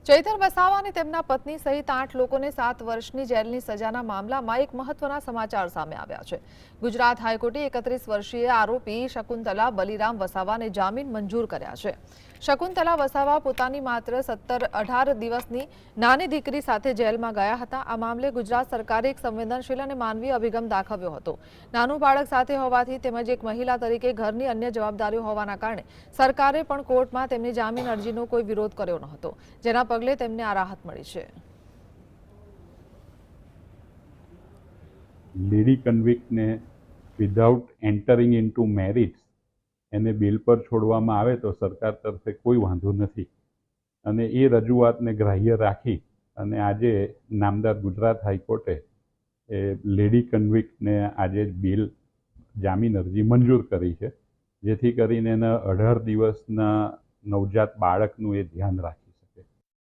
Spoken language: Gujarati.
ચૈતર વસાવા અને તેમના પત્ની સહિત 8 લોકોને 7 વર્ષની જેલની સજાના મામલામાં એક મહત્વના સમાચાર સામે આવ્યા છે। ગુજરાત હાઈકોર્ટે 31 વર્ષીય આરોપી શકુંતલા બલિરામ વસાવાને જામીન મંજૂર કર્યા છે। શકુંતલા વસાવા પોતાની માત્ર 17-18 દિવસની નાની દીકરી સાથે જેલમાં ગયા હતા। આ મામલે ગુજરાત સરકારે એક સંવેદનશીલ અને માનવીય અભિગમ દાખવ્યો હતો। નાનું બાળક સાથે હોવાથી તેમજ એક મહિલા તરીકે ઘરની અન્ય જવાબદારીઓ હોવાના કારણે સરકારે પણ કોર્ટમાં તેમની જામીન અરજીનો કોઈ વિરોધ કર્યો ન હતો, જેના પગલે તેમને આ રાહત મળી છે। લેડી કન્વિક્ટને વિધાઉટ એન્ટરિંગ ઇનટુ મેરિજ એને બેલ પર છોડવામાં આવે તો સરકાર તરફે કોઈ વાંધો નથી અને એ રજૂઆતને ગ્રાહ્ય રાખી અને આજે નામદાર ગુજરાત હાઈકોર્ટે એ લેડી કન્વિક્ટને આજે બેલ જામીન અરજી મંજૂર કરી છે, જેથી કરીને એના 18 દિવસના નવજાત બાળકનું એ ધ્યાન રાખે।